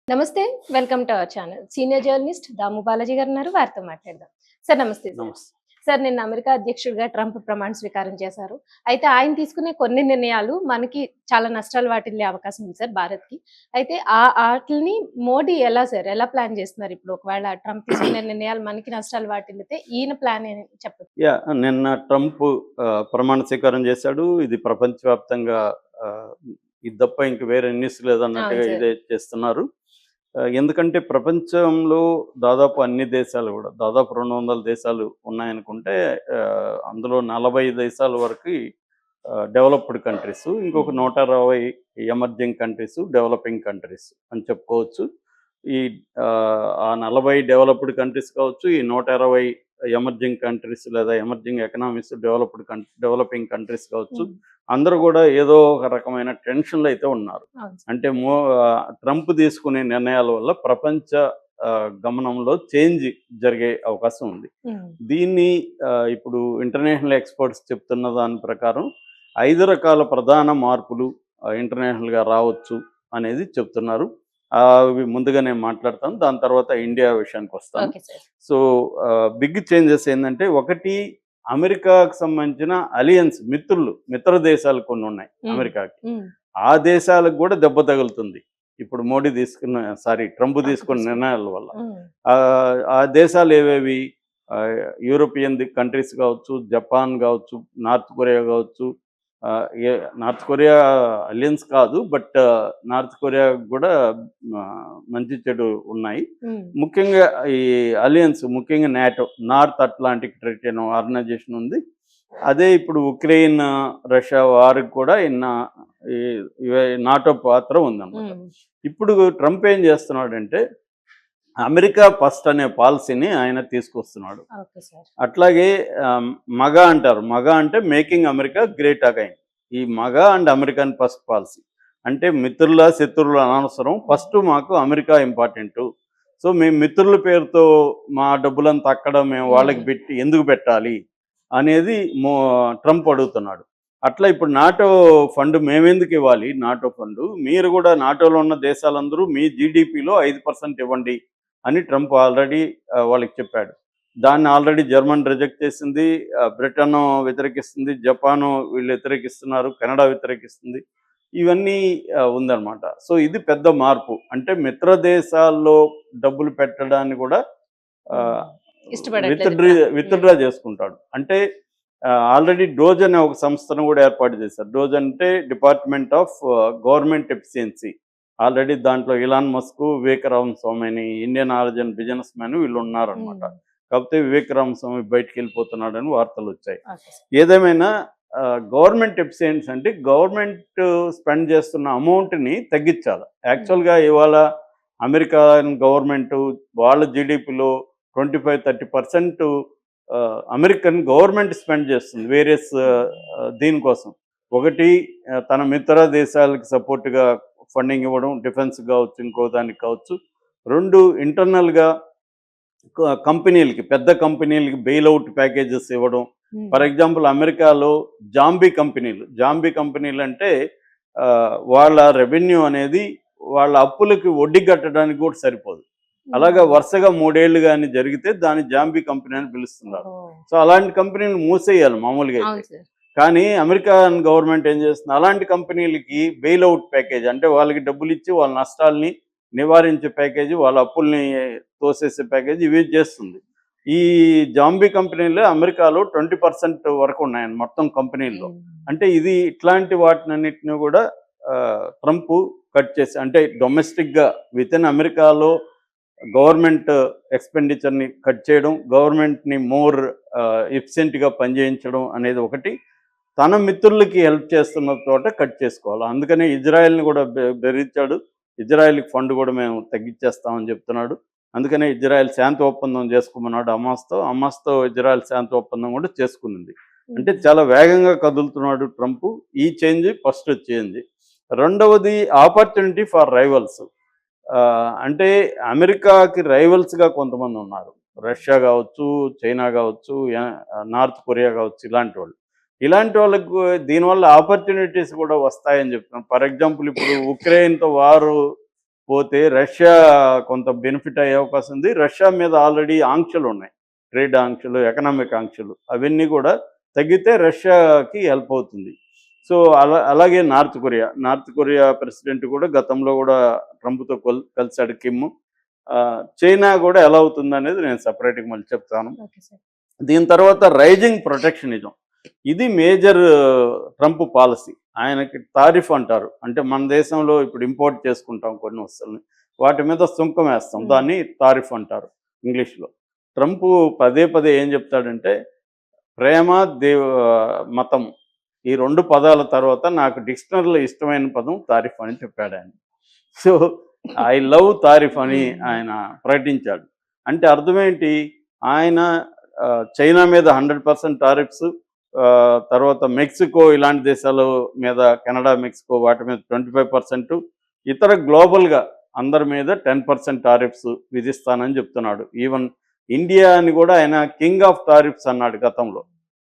నమస్తే. Welcome to our channel. Senior journalist Damu Balaji గారున్నారు. వారితో మాట్లాడదాం. సార్ నమస్తే సార్. నమస్తే. సార్ నిన్న అమెరికా అధ్యక్షుడిగా ట్రంప్ ప్రమాణ స్వీకారం చేశారు. అయితే ఆయన తీసుకునే కొన్ని నిర్ణయాలు మనకి చాలా నష్టాలు వాటిల్లే అవకాశం ఉంది సార్ భారత్‌కి. అయితే ఆటిల్ని మోడీ ఎలా ప్లాన్ చేస్తున్నారు ఇప్పుడు? ఒకవేళ ట్రంప్ తీసుకునే నిర్ణయాలు మనకి నష్టాలు వాటిల్లితే ఈయన ప్లాన్ ఏంటి చెప్పొచ్చు? నిన్న ట్రంప్ ప్రమాణ స్వీకారం చేశాడు. ఇది ప్రపంచవ్యాప్తంగా ఇది తప్ప ఇంక వేరే న్యూస్ అవును లేదన్నట్టుగా సార్. ఇదే చేస్తున్నారు. ఎందుకంటే ప్రపంచంలో దాదాపు అన్ని దేశాలు కూడా దాదాపు 200 దేశాలు ఉన్నాయనుకుంటే అందులో 40 దేశాల వరకి డెవలప్డ్ కంట్రీస్, ఇంకొక హ్మ్. 120 ఎమర్జింగ్ కంట్రీస్, డెవలపింగ్ కంట్రీస్ అని చెప్పుకోవచ్చు. ఈ ఆ 40 డెవలప్డ్ కంట్రీస్ కావచ్చు, ఈ 120 ఎమర్జింగ్ కంట్రీస్ లేదా ఎమర్జింగ్ ఎకనామీస్, డెవలపింగ్ కంట్రీస్ కావచ్చు, హ్మ్. అందరూ కూడా ఏదో ఒక రకమైన టెన్షన్‌లో అయితే ఉన్నారు. అవును సార్. అంటే ట్రంప్ తీసుకునే నిర్ణయాల వల్ల ప్రపంచ గమనంలో చేంజ్ జరిగే అవకాశం ఉంది. హ్మ్. దీన్ని ఇప్పుడు ఇంటర్నేషనల్ ఎక్స్‌పర్ట్స్ చెప్తున్న దాని ప్రకారం 5 రకాల ప్రధాన మార్పులు ఇంటర్నేషనల్‌గా రావచ్చు అనేది చెప్తున్నారు. అవి ముందుగా నేను మాట్లాడతాను. దాని తర్వాత ఇండియా విషయానికొస్తాను. Okay sir. So, big changes ఏందంటే, ఒకటి, అమెరికాకు సంబంధించిన అలియన్స్ మిత్ర దేశాలు కొన్నున్నాయి హ్మ్. అమెరికాకి. హ్మ్. ఆ దేశాలకు గూడా దెబ్బ తగులుతుంది. ఇప్పుడు ట్రంప్ ట్రంప్ తీసుకున్న తీసుకున్న నిర్ణయాల వల్ల. హ్మ్. ఆ దేశాలేవేవి? యూరోపియన్ కంట్రీస్ గావచ్చు, జపాన్ గావచ్చు, నార్త్ కొరియా గావచ్చు. ఆహ్, ఏ నార్త్ కొరియా అలియన్స్ కాదు. బట్ నార్త్ కొరియా గూడా మంచి చెడు ఉన్నాయి. హ్మ్. ముఖ్యంగా ఈ అలియన్స్, ముఖ్యంగా నాటో, నార్త్ అట్లాంటిక్ ట్రీటీ అనే ఆర్గనైజేషన్ ఉంది. అదే ఇప్పుడు ఉక్రెయిన్, రష్యా వార్‌కి కూడా ఈ నాటో పాత్ర ఉందన్నమాట. హ్మ్. ఇప్పుడు ట్రంప్ ఏం చేస్తున్నాడంటే, అమెరికా ఫస్ట్ అనే పాలసీని ఆయన తీసుకొస్తున్నాడు. Okay sir. అట్లాగే మగా అంటారు. మగా అంటే మేకింగ్ అమెరికా గ్రేట్ అగైన్. ఈ మగా అండ్ అమెరికన్ ఫస్ట్ పాలసీ. అంటే మిత్రుల, శత్రువుల అనవసరం. హ్మ్. ఫస్ట్ మాకు అమెరికా ఇంపార్టెంటు. సో, మేము మిత్రుల పేరుతో మా డబ్బులంతా అక్కడ మేము వాళ్ళకి హ్మ్. ఎందుకు పెట్టాలి అనేది ట్రంప్ అడుగుతున్నాడు. అట్లా ఇప్పుడు నాటో ఫండ్ మేమెందుకు ఇవ్వాలి? NATO fund. మీరు కూడా నాటోలో ఉన్న దేశాలందరూ మీ జీడీపీలో 5% ఇవ్వండి అని ట్రంప్ ఆల్రెడీ వాళ్ళకి చెప్పాడు. దాన్ని ఆల్రెడీ జర్మన్ రిజెక్ట్ చేసింది. బ్రిటన్ వ్యతిరేకిస్తుంది. జపాను వీళ్ళు వ్యతిరేకిస్తున్నారు. కెనడా వ్యతిరేకిస్తుంది. ఇవన్నీ ఉందన్నమాట. సో, ఇది పెద్ద మార్పు. అంటే మిత్ర దేశాల్లో డబ్బులు పెట్టడాన్ని కూడా హ్మ్. ఆహ్, ఇష్టపడట్లేదు ట్రంప్. హ్మ్. విత్‌డ్రా చేసుకుంటాడు. అంటే ఆల్రెడీ డోజ్ అనే ఒక సంస్థను కూడా ఏర్పాటు చేశారు. డోజ్ అంటే department of government efficiency. Already దాంట్లో ఇలాన్ మస్క్, వివేక్ రామస్వామి అని ఇండియన్ ఆరిజిన్ బిజినెస్ మ్యాన్ వీళ్ళు ఉన్నారనమాట. హ్మ్. కాకపోతే వివేక్ రామస్వామి బయటికెళ్ళిపోతున్నాడని వార్తలొచ్చాయి. Okay sir. ఏదేమైనా గవర్నమెంట్ ఎఫిషియన్సీ అంటే గవర్నమెంట్ స్పెండ్ చేస్తున్న అమౌంట్‌ని తగ్గించాలి. హ్మ్. యాక్చువల్‌గా ఇవాళ అమెరికన్ గవర్నమెంటు వాళ్ళ జీడీపీలో 25, 30% అమెరికన్ గవర్నమెంట్ స్పెండ్ చేస్తుంది వేరియస్ హ్మ్. దీనికోసం. ఒకటి, తన మిత్ర దేశాలకు సపోర్ట్‌గా ఫండింగ్ ఇవ్వడం, డిఫెన్స్ కావచ్చు, ఇంకో దానికి కావచ్చు. 2, ఇంటర్నల్‌గా కంపెనీలకి, పెద్ద కంపెనీలకి బెయిల్ ఔట్ ప్యాకేజెస్ ఇవ్వడం. హ్మ్. ఫర్ ఎగ్జాంపుల్ అమెరికాలో జాంబీ కంపెనీలంటే వాళ్ళ రెవెన్యూ అనేది వాళ్ళ అప్పులకి వడ్డీ కట్టడానికి కూడా సరిపోదు. అలాగా హ్మ్. వరుసగా 3 ఏళ్ళు గాని జరిగితే దాన్ని జాంబీ కంపెనీ అని పిలుస్తున్నారు. ఓహ్! సో, అలాంటి కంపెనీలు మూసేయాలి మామూలుగా అయితే. అవును సార్. కానీ అమెరికన్ గవర్నమెంట్ ఏం చేస్తుంది, అలాంటి కంపెనీలకి బెయిల్ ఔట్ ప్యాకేజ్ అంటే వాళ్ళకి డబ్బులిచ్చి వాళ్ళ నష్టాల్ని నివారించే ప్యాకేజీ, వాళ్ళ అప్పుల్ని తోసేసే ప్యాకేజీ ఇవి చేస్తుంది. ఈ జాంబీ కంపెనీలు అమెరికాలో 20% వరకు ఉన్నాయండి మొత్తం కంపెనీల్లో. హ్మ్. అంటే ఇది ఇట్లాంటి వాటినన్నిటిని కూడా ట్రంప్ కట్ చేసి, అంటే డొమెస్టిక్‌గా వితిన్ అమెరికాలో గవర్నమెంట్ ఎక్స్‌పెండిచర్‌ని కట్ చేయడం, గవర్నమెంట్‌ని మోర్ ఎఫిషియెంట్‌గా పనిచేయించడం అనేది ఒకటి. తన మిత్రులకి హెల్ప్ చేస్తున్న చోట కట్ చేసుకోవాలి. అందుకనే ఇజ్రాయెల్‌ని కూడా బెదిరించాడు. ఇజ్రాయెల్‌కి ఫండ్ కూడా మేము తగ్గించేస్తామని చెప్తున్నాడు. అందుకనే ఇజ్రాయెల్ శాంతి ఒప్పందం చేసుకోమన్నాడు హమాస్‌తో. హమాస్‌తో ఇజ్రాయెల్ శాంతి ఒప్పందం కూడా చేసుకునింది. అంటే హ్మ్. చాలా వేగంగా కదులుతున్నాడు ట్రంప్. ఈ చేంజ్ ఫస్ట్ చేంజ్. రెండవది, ఆపర్చునిటీ ఫర్ రైవల్స్. అంటే అమెరికాకి రైవల్స్‌గా కొంతమందున్నారు. రష్యా గావచ్చు, చైనా గావచ్చు, నార్త్ కొరియా గావచ్చు, ఇలాంటోళ్ళు. ఇలాంటి వాళ్ళకు దీనివల్ల ఆపర్చునిటీస్ కూడా వస్తాయని చెప్తున్నాను. ఫర్ ఎగ్జాంపుల్ ఇప్పుడు ఉక్రెయిన్‌తో వారు పోతే రష్యా కొంత బెనిఫిట్ అయ్యే అవకాశం ఉంది. రష్యా మీద ఆల్రెడీ ఆంక్షలు ఉన్నాయి, ట్రేడ్ ఆంక్షలు, ఎకనామిక్ ఆంక్షలు, అవన్నీ కూడా తగ్గితే రష్యాకి హెల్ప్ అవుతుంది. సో అలాగే నార్త్ కొరియా ప్రెసిడెంట్ కూడా గతంలో కూడా ట్రంప్తో కలిసాడు కిమ్. చైనా కూడా ఎలా అవుతుంది అనేది నేను సపరేట్గా మళ్ళీ చెప్తాను. Okay sir. దీని తర్వాత రైజింగ్ ప్రొటెక్షనిజం, ఇది మేజర్ ట్రంప్ పాలసీ. ఆయనకి తారిఫ్ అంటారు, అంటే మన దేశంలో ఇప్పుడు ఇంపోర్ట్ చేసుకుంటాం కొన్ని వస్తువులని, వాటి మీద సుంకం వేస్తాం, దాన్ని తారిఫ్ అంటారు ఇంగ్లీష్లో. ట్రంప్ పదే పదే ఏం చెప్తాడంటే ప్రేమ మతం, ఈ 2 పదాల తర్వాత నాకు డిక్షనరీలో ఇష్టమైన పదం తారిఫ్ అని చెప్పాడు ఆయన. సో ఐ లవ్ తారిఫ్ అని ఆయన ప్రకటించాడు. అంటే అర్థమేంటి, ఆయన చైనా మీద 100% టారిఫ్స్, తర్వాత మెక్సికో ఇలాంటి దేశాల మీద, కెనడా, మెక్సికో వాటి మీద 25%, ఇతర గ్లోబల్గా అందరి మీద 10% టారిఫ్స్ విధిస్తానని చెప్తున్నాడు. ఈవెన్ ఇండియాని కూడా ఆయన కింగ్ ఆఫ్ టారిఫ్స్ అన్నాడు గతంలో.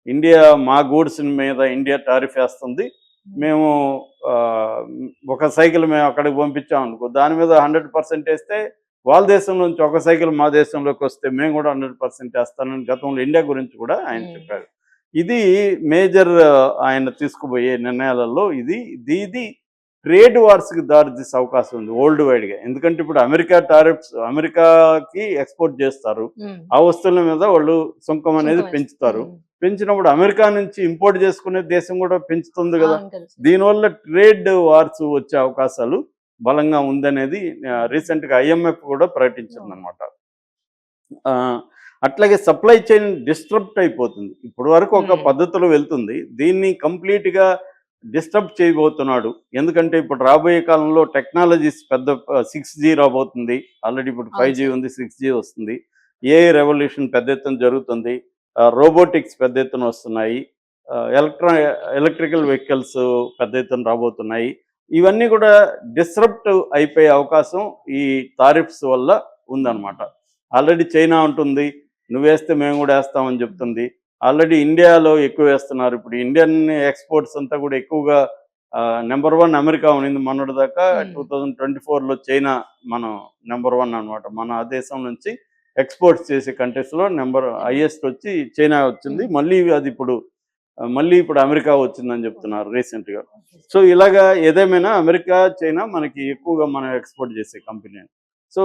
ఇండియా మా గూడ్స్ మీద ఇండియా టారిఫ్ వేస్తుంది, మేము ఒక సైకిల్ మేము అక్కడికి పంపించాం అనుకో, దాని మీద 100% వేస్తే వాళ్ళ దేశం నుంచి ఒక సైకిల్ మా దేశంలోకి వస్తే మేము కూడా 100% వేస్తానని గతంలో ఇండియా గురించి కూడా ఆయన చెప్పాడు. ఇది మేజర్ ఆయన తీసుకుపోయే నిర్ణయాలలో ఇది ట్రేడ్ వార్స్కి దారితీసే అవకాశం ఉంది వరల్డ్ వైడ్గా. ఎందుకంటే ఇప్పుడు అమెరికా టారిఫ్స్, అమెరికాకి ఎక్స్పోర్ట్ చేస్తారు, ఆ వస్తువుల మీద వాళ్ళు సుంకం అనేది పెంచుతారు. పెంచినప్పుడు అమెరికా నుంచి ఇంపోర్ట్ చేసుకునే దేశం కూడా పెంచుతుంది కదా, దీనివల్ల ట్రేడ్ వార్స్ వచ్చే అవకాశాలు బలంగా ఉందనేది రీసెంట్గా IMF కూడా ప్రకటించిందనమాట. అట్లాగే సప్లై చైన్ డిస్టర్బ్ అయిపోతుంది. ఇప్పటి వరకు ఒక పద్ధతిలో వెళ్తుంది, దీన్ని కంప్లీట్గా డిస్టర్బ్ చేయబోతున్నాడు. ఎందుకంటే ఇప్పుడు రాబోయే కాలంలో టెక్నాలజీస్ పెద్ద 6G రాబోతుంది, ఆల్రెడీ ఇప్పుడు 5G ఉంది, 6G వస్తుంది, AI రెవల్యూషన్ పెద్ద ఎత్తున జరుగుతుంది, రోబోటిక్స్ పెద్ద ఎత్తున వస్తున్నాయి, ఎలక్ట్రికల్ వెహికల్స్ పెద్ద ఎత్తున రాబోతున్నాయి. ఇవన్నీ కూడా డిస్రప్ట్ అయిపోయే అవకాశం ఈ టారిఫ్స్ వల్ల ఉందన్నమాట. ఆల్రెడీ చైనా ఉంటుంది, నువ్వేస్తే మేము కూడా వేస్తామని చెప్తుంది. ఆల్రెడీ ఇండియాలో ఎక్కువ వేస్తున్నారు. ఇప్పుడు ఇండియన్ ఎక్స్పోర్ట్స్ అంతా కూడా ఎక్కువగా నెంబర్ 1 అమెరికా ఉన్నింది మొన్నటి దాకా. 2024లో చైనా మనం నెంబర్ 1 అనమాట. మన దేశం నుంచి ఎక్స్పోర్ట్స్ చేసే కంట్రీస్లో హైయెస్ట్ వచ్చి చైనా వచ్చింది. మళ్ళీ ఇప్పుడు అమెరికా వచ్చిందని చెప్తున్నారు రీసెంట్గా. సో ఇలాగా ఏదేమైనా అమెరికా, చైనా మనకి ఎక్కువగా మనం ఎక్స్పోర్ట్ చేసే కంపెనీ. సో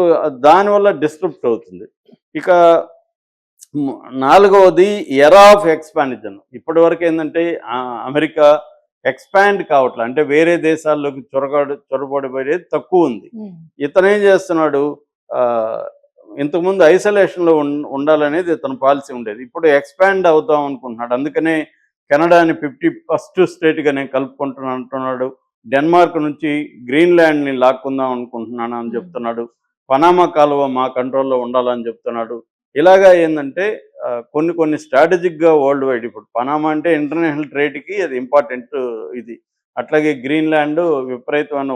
దానివల్ల డిస్టర్బ్ అవుతుంది. ఇక 4వది ఎరా ఆఫ్ ఎక్స్పాన్షన్. ఇప్పటి వరకు ఏంటంటే అమెరికా ఎక్స్పాండ్ కావట్లే, అంటే వేరే దేశాల్లోకి చొరబడిపోయేది తక్కువ ఉంది. ఇతను ఏం చేస్తున్నాడు, ఇంతకుముందు ఐసోలేషన్లో ఉండాలనేది ఇతను పాలసీ ఉండేది, ఇప్పుడు ఎక్స్పాండ్ అవుతాం అనుకుంటున్నాడు. అందుకనే కెనడాని 51st స్టేట్గా నేను కలుపుకుంటున్నాను అంటున్నాడు. డెన్మార్క్ నుంచి గ్రీన్లాండ్ని లాక్కుందాం అనుకుంటున్నాను అని చెప్తున్నాడు. పనామా కాలువ మా కంట్రోల్లో ఉండాలని చెప్తున్నాడు. ఇలాగా ఏంటంటే కొన్ని స్ట్రాటజిక్గా వరల్డ్ వైడ్, ఇప్పుడు పనామా అంటే ఇంటర్నేషనల్ ట్రేడ్కి అది ఇంపార్టెంట్ ఇది. అట్లాగే గ్రీన్లాండ్ విపరీతమైన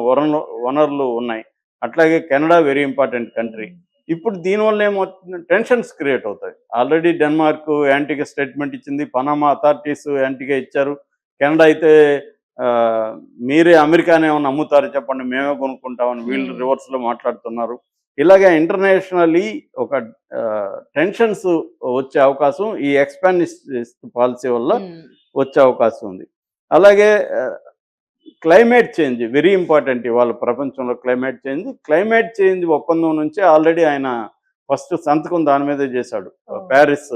వనరులు ఉన్నాయి. అట్లాగే కెనడా వెరీ ఇంపార్టెంట్ కంట్రీ. ఇప్పుడు దీనివల్ల ఏమవుతుంది, టెన్షన్స్ క్రియేట్ అవుతాయి. ఆల్రెడీ డెన్మార్క్ యాంటీగా స్టేట్మెంట్ ఇచ్చింది, పనామా అథారిటీస్ యాంటీగా ఇచ్చారు. కెనడా అయితే మీరే అమెరికానే ఏమన్నా అమ్ముతారు చెప్పండి, మేమే కొనుక్కుంటామని వీళ్ళు రివర్స్లో మాట్లాడుతున్నారు. ఇలాగే ఇంటర్నేషనల్లీ ఒక టెన్షన్స్ వచ్చే అవకాశం ఈ ఎక్స్పాన్షనిస్ట్ పాలసీ వల్ల వచ్చే అవకాశం ఉంది. అలాగే క్లైమేట్ చేంజ్ వెరీ ఇంపార్టెంట్ ఇవాళ ప్రపంచంలో. క్లైమేట్ చేంజ్ ఒప్పందం నుంచి ఆల్రెడీ ఆయన ఫస్ట్ సంతకం దాని మీదే చేశాడు. ప్యారిస్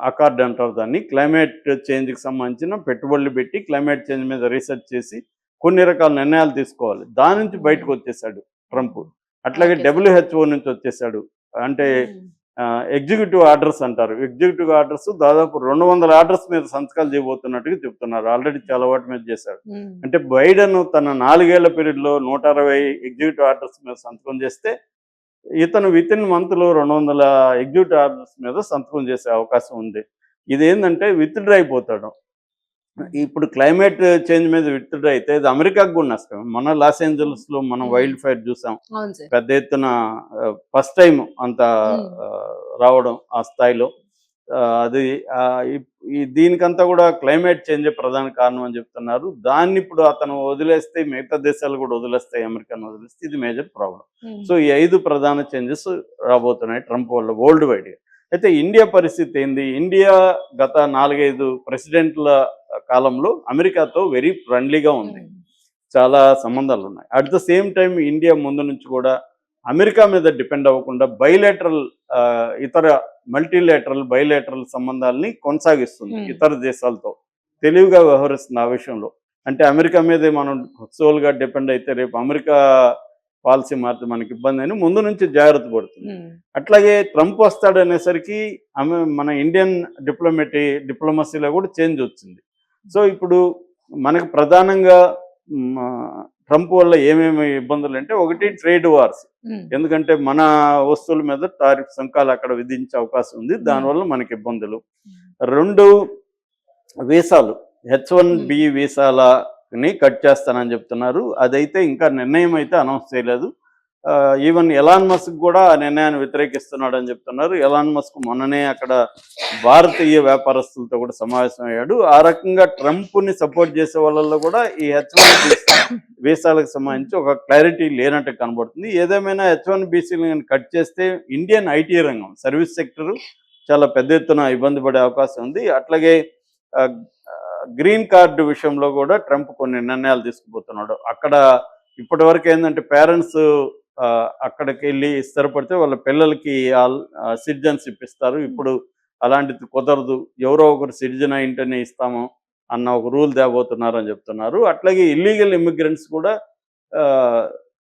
అకార్డ్ అంటారు దాన్ని. క్లైమేట్ చేంజ్కి సంబంధించిన పెట్టుబడులు పెట్టి క్లైమేట్ చేంజ్ మీద రీసెర్చ్ చేసి కొన్ని రకాల నిర్ణయాలు తీసుకోవాలి, దాని నుంచి బయటకు వచ్చేసాడు ట్రంప్. అట్లాగే WHO నుంచి వచ్చేసాడు. అంటే ఎగ్జిక్యూటివ్ ఆర్డర్స్ అంటారు. ఎగ్జిక్యూటివ్ ఆర్డర్స్ దాదాపు 200 ఆర్డర్స్ మీద సంతకాలు చేయబోతున్నట్టుగా చెప్తున్నారు. ఆల్రెడీ చాలా వాటి మీద చేశాడు. అంటే బైడెన్ తన 4 ఏళ్ల పీరియడ్లో 160 ఎగ్జిక్యూటివ్ ఆర్డర్స్ మీద సంతకం చేస్తే ఇతను వితిన్ మంత్లో 200 ఎగ్జిక్యూటివ్ ఆర్డర్స్ మీద సంతకం చేసే అవకాశం ఉంది. ఇదేంటంటే విత్డ్రా అయిపోతాడు. ఇప్పుడు క్లైమేట్ చేంజ్ మీద విత్డ్రా అయితే ఇది అమెరికాకు కూడా నష్టం. మన లాస్ ఏంజల్స్లో మనం వైల్డ్ ఫైర్ చూసాం, పెద్ద ఎత్తున ఫస్ట్ టైం అంత రావడం ఆ స్థాయిలో. అది దీనికంతా కూడా క్లైమేట్ చేంజ్ ప్రధాన కారణం అని చెప్తున్నారు. దాన్ని ఇప్పుడు అతను వదిలేస్తే మిగతా దేశాలు కూడా వదిలేస్తాయి, అమెరికాను వదిలేస్తే ఇది మేజర్ ప్రాబ్లం. సో ఈ 5 ప్రధాన చేంజెస్ రాబోతున్నాయి ట్రంప్ వల్ల వరల్డ్ వైడ్గా. అయితే ఇండియా పరిస్థితి ఏంది? ఇండియా గత 4-5 ప్రెసిడెంట్ల కాలంలో అమెరికాతో వెరీ ఫ్రెండ్లీగా ఉంది, చాలా సంబంధాలు ఉన్నాయి. At the same time India ముందు నుంచి కూడా అమెరికా మీద డిపెండ్ అవ్వకుండా బైలేటరల్ ఇతర మల్టీలేటరల్ బైలేటరల్ సంబంధాలని కొనసాగిస్తుంది ఇతర దేశాలతో, తెలివిగా వ్యవహరిస్తుంది ఆ విషయంలో. అంటే అమెరికా మీదే మనం సోల్గా డిపెండ్ అయితే రేపు అమెరికా పాలసీ మారితే మనకి ఇబ్బంది అని ముందు నుంచి జాగ్రత్త పడుతుంది. అట్లాగే ట్రంప్ వస్తాడనేసరికి మన ఇండియన్ డిప్లొమసీలో కూడా చేంజ్ వచ్చింది. సో ఇప్పుడు మనకు ప్రధానంగా ట్రంప్ వల్ల ఏమేమి ఇబ్బందులు అంటే, ఒకటి ట్రేడ్ వార్స్, ఎందుకంటే మన వస్తువుల మీద టారిఫ్ సుంకాలు అక్కడ విధించే అవకాశం ఉంది, దానివల్ల మనకి ఇబ్బందులు. 2 వీసాలు, H1B వీసాలని కట్ చేస్తానని చెప్తున్నారు. అదైతే ఇంకా నిర్ణయం అయితే అనౌన్స్ చేయలేదు. ఈవెన్ ఎలాన్ మస్క్ కూడా ఆ నిర్ణయాన్ని వ్యతిరేకిస్తున్నాడు అని చెప్తున్నారు. ఎలాన్ మస్క్ మొన్ననే అక్కడ భారతీయ వ్యాపారస్తులతో కూడా సమావేశం అయ్యాడు. ఆ రకంగా ట్రంప్ని సపోర్ట్ చేసే వాళ్ళల్లో కూడా ఈ H1B వీసాలకు సంబంధించి ఒక క్లారిటీ లేనట్టు కనబడుతుంది. ఏదేమైనా H1BCలను కట్ చేస్తే ఇండియన్ ఐటీ రంగం, సర్వీస్ సెక్టర్ చాలా పెద్ద ఎత్తున ఇబ్బంది పడే అవకాశం ఉంది. అట్లాగే గ్రీన్ కార్డు విషయంలో కూడా ట్రంప్ కొన్ని నిర్ణయాలు తీసుకుపోతున్నాడు. అక్కడ ఇప్పటి వరకు ఏంటంటే పేరెంట్స్ అక్కడికి వెళ్ళి స్థిరపడితే వాళ్ళ పిల్లలకి సిటిజన్షిప్ ఇస్తారు. ఇప్పుడు అలాంటిది కుదరదు, ఎవరో ఒకరు సిటిజన్ అయింటేనే ఇస్తాము అన్న ఒక రూల్ తేబోతున్నారని చెప్తున్నారు. అట్లాగే ఇల్లీగల్ ఇమిగ్రెంట్స్ కూడా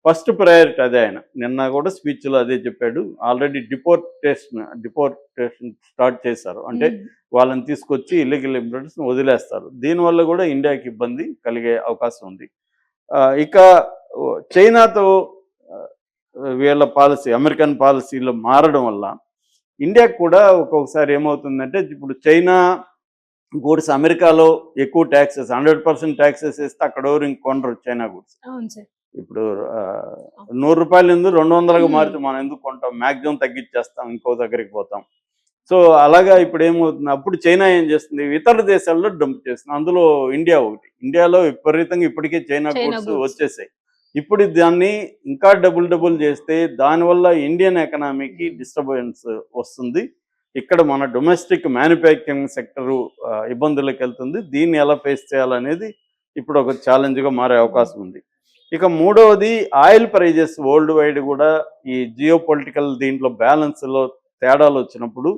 ఫస్ట్ ప్రయారిటీ అదే. ఆయన నిన్న కూడా స్పీచ్లో అదే చెప్పాడు. ఆల్రెడీ డిపోర్టేషన్ స్టార్ట్ చేశారు, అంటే వాళ్ళని తీసుకొచ్చి ఇల్లీగల్ ఇమిగ్రెంట్స్ని వదిలేస్తారు. దీనివల్ల కూడా ఇండియాకి ఇబ్బంది కలిగే అవకాశం ఉంది. ఇక చైనాతో వీళ్ళ పాలసీ, అమెరికన్ పాలసీలో మారడం వల్ల ఇండియాకి కూడా ఒక్కొక్కసారి ఏమవుతుందంటే, ఇప్పుడు చైనా గూడ్స్ అమెరికాలో ఎక్కువ ట్యాక్సెస్ 100% ట్యాక్సెస్ వేస్తే అక్కడ ఎవరు ఇంకొనరు చైనా గూడ్స్. ఇప్పుడు 100 రూపాయలు ఎందుకు 200గా మారితే మనం ఎందుకు కొంటాం, మ్యాక్సిమం తగ్గించేస్తాం, ఇంకో దగ్గరికి పోతాం. సో అలాగా ఇప్పుడు ఏమవుతుంది, అప్పుడు చైనా ఏం చేస్తుంది, ఇతర దేశాల్లో డంప్ చేస్తుంది, అందులో ఇండియా ఒకటి. ఇండియాలో విపరీతంగా ఇప్పటికే చైనా గూడ్స్ వచ్చేసాయి. ఇప్పుడు దాన్ని ఇంకా డబుల్ చేస్తే దానివల్ల ఇండియన్ ఎకనామీకి డిస్టర్బెన్స్ వస్తుంది. ఇక్కడ మన డొమెస్టిక్ మ్యానుఫ్యాక్చరింగ్ సెక్టరు ఇబ్బందులకు వెళ్తుంది. దీన్ని ఎలా ఫేస్ చేయాలనేది ఇప్పుడు ఒక ఛాలెంజ్గా మారే అవకాశం ఉంది. ఇక మూడవది ఆయిల్ ప్రైజెస్ వరల్డ్ వైడ్ కూడా ఈ జియో పొలిటికల్ దీంట్లో బ్యాలెన్స్లో తేడాలు వచ్చినప్పుడు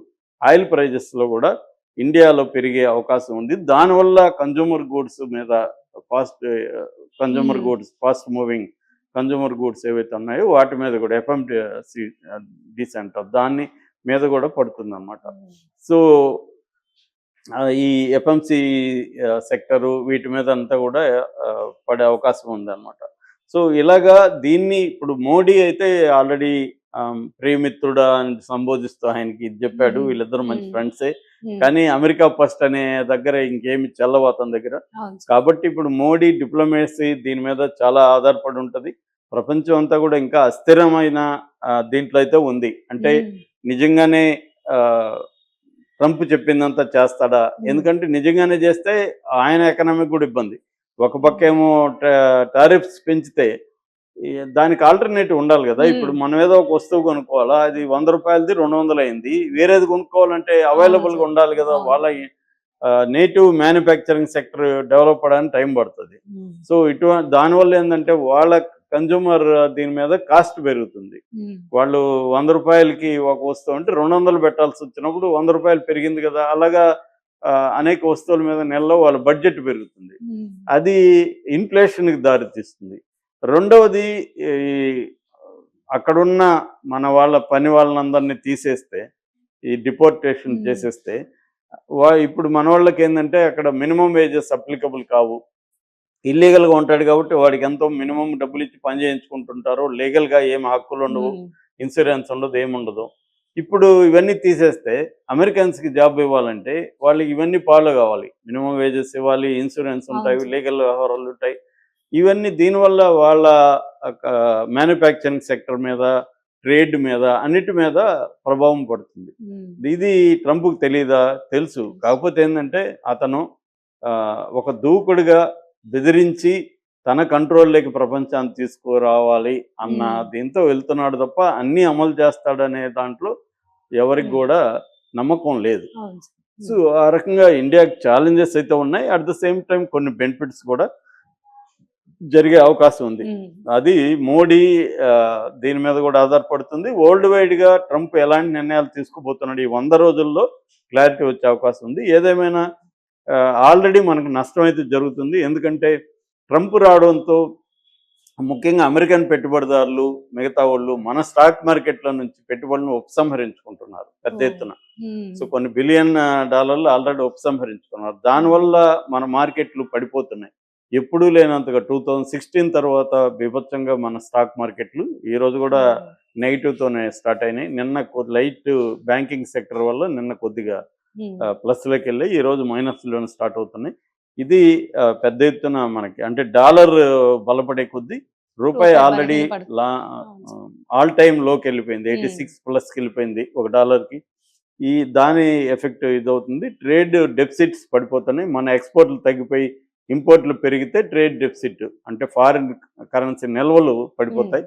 ఆయిల్ ప్రైజెస్లో కూడా ఇండియాలో పెరిగే అవకాశం ఉంది. దానివల్ల కన్జ్యూమర్ గూడ్స్ మీద ఫాస్ట్ మూవింగ్ కన్జ్యూమర్ గూడ్స్ ఏవైతే ఉన్నాయో వాటి మీద కూడా FMCG సెంటర్ దాని మీద కూడా పడుతుంది అన్నమాట. సో ఈ FMC సెక్టరు వీటి మీద అంతా కూడా పడే అవకాశం ఉందన్నమాట. సో ఇలాగా దీన్ని ఇప్పుడు మోడీ అయితే ఆల్రెడీ ప్రియమిత్రుడా అని సంబోధిస్తూ ఆయనకి ఇది చెప్పాడు. వీళ్ళిద్దరు మంచి ఫ్రెండ్సే, కానీ అమెరికా ఫస్ట్ అనే దగ్గర ఇంకేమి చెల్లవు అతని దగ్గర. కాబట్టి ఇప్పుడు మోడీ డిప్లొమసీ దీని మీద చాలా ఆధారపడి ఉంటుంది. ప్రపంచం అంతా కూడా ఇంకా అస్థిరమైన దీంట్లో అయితే ఉంది. అంటే నిజంగానే ట్రంప్ చెప్పిందంతా చేస్తాడా? ఎందుకంటే నిజంగానే చేస్తే ఆయన ఎకనామిక్ కూడా ఇబ్బంది. ఒక పక్క ఏమో టారిఫ్స్ పెంచితే దానికి ఆల్టర్నేటివ్ ఉండాలి కదా. ఇప్పుడు మనం ఏదో ఒక వస్తువు కొనుక్కోవాలా, అది 100 రూపాయలది 200 అయింది, వేరేది కొనుక్కోవాలంటే అవైలబుల్గా ఉండాలి కదా. వాళ్ళ నేటివ్ మ్యానుఫ్యాక్చరింగ్ సెక్టర్ డెవలప్ అవడానికి టైం పడుతుంది. సో దానివల్ల ఏంటంటే వాళ్ళ కన్జ్యూమర్ దీని మీద కాస్ట్ పెరుగుతుంది. వాళ్ళు 100 రూపాయలకి ఒక వస్తువు అంటే 200 పెట్టాల్సి వచ్చినప్పుడు 100 రూపాయలు పెరిగింది కదా. అలాగా అనేక వస్తువుల మీద నెలలో వాళ్ళ బడ్జెట్ పెరుగుతుంది, అది ఇన్ఫ్లేషన్కి దారితీస్తుంది. రెండవది అక్కడున్న మన వాళ్ళ పని వాళ్ళందరినీ తీసేస్తే, ఈ డిపోర్టేషన్ చేసేస్తే ఇప్పుడు మన వాళ్ళకి ఏంటంటే అక్కడ మినిమం వేజెస్ అప్లికబుల్ కావు. ఇల్లీగల్గా ఉంటాడు కాబట్టి వాడికి ఎంతో మినిమం డబ్బులు ఇచ్చి పని చేయించుకుంటుంటారు. లీగల్గా ఏం హక్కులు ఉండవు, ఇన్సూరెన్స్ ఉండదు, ఏముండదు. ఇప్పుడు ఇవన్నీ తీసేస్తే అమెరికన్స్కి జాబ్ ఇవ్వాలంటే వాళ్ళకి ఇవన్నీ ఫాలో కావాలి. మినిమం వేజెస్ ఇవ్వాలి, ఇన్సూరెన్స్ ఉంటాయి, లీగల్ వ్యవహారాలు ఉంటాయి. ఇవన్నీ దీనివల్ల వాళ్ళ మ్యానుఫ్యాక్చరింగ్ సెక్టర్ మీద ట్రేడ్ మీద అన్నిటి మీద ప్రభావం పడుతుంది. ఇది ట్రంప్కి తెలియదా? తెలుసు. కాకపోతే ఏంటంటే అతను ఒక దూకుడుగా బెదిరించి తన కంట్రోల్లోకి ప్రపంచాన్ని తీసుకురావాలి అన్న దీంతో వెళ్తున్నాడు తప్ప అన్నీ అమలు చేస్తాడనే దాంట్లో ఎవరికి కూడా నమ్మకం లేదు. సో ఆ రకంగా ఇండియాకి ఛాలెంజెస్ అయితే ఉన్నాయి. అట్ ద సేమ్ టైం కొన్ని బెనిఫిట్స్ కూడా జరిగే అవకాశం ఉంది. అది మోడీ దీని మీద కూడా ఆధారపడుతుంది. వరల్డ్ వైడ్గా ట్రంప్ ఎలాంటి నిర్ణయాలు తీసుకుపోతున్నాడు ఈ 100 రోజుల్లో క్లారిటీ వచ్చే అవకాశం ఉంది. ఏదేమైనా ఆల్రెడీ మనకు నష్టం అయితే జరుగుతుంది. ఎందుకంటే ట్రంప్ రావడంతో ముఖ్యంగా అమెరికన్ పెట్టుబడిదారులు మిగతా వాళ్ళు మన స్టాక్ మార్కెట్ల నుంచి పెట్టుబడులను ఉపసంహరించుకుంటున్నారు పెద్ద ఎత్తున. సో కొన్ని బిలియన్ డాలర్లు ఆల్రెడీ ఉపసంహరించుకున్నారు. దానివల్ల మన మార్కెట్లు పడిపోతున్నాయి. ఎప్పుడూ లేనంతగా 2016 తర్వాత బీభత్సంగా మన స్టాక్ మార్కెట్లు ఈ రోజు కూడా నెగిటివ్తోనే స్టార్ట్ అయినాయి. నిన్న లైట్ బ్యాంకింగ్ సెక్టర్ వల్ల నిన్న కొద్దిగా ప్లస్లోకి వెళ్ళి ఈ రోజు మైనస్లోనే స్టార్ట్ అవుతున్నాయి. ఇది పెద్ద ఎత్తున మనకి అంటే డాలర్ బలపడే కొద్దీ రూపాయి ఆల్రెడీ ఆల్ టైమ్ లోకి వెళ్ళిపోయింది. 86+ వెళ్ళిపోయింది ఒక డాలర్కి. దాని ఎఫెక్ట్ ఇదవుతుంది. ట్రేడ్ డెఫిసిట్స్ పడిపోతున్నాయి. మన ఎక్స్పోర్ట్లు తగ్గిపోయి ఇంపోర్ట్లు పెరిగితే ట్రేడ్ డెఫిసిట్ అంటే ఫారిన్ కరెన్సీ నిల్వలు పడిపోతాయి.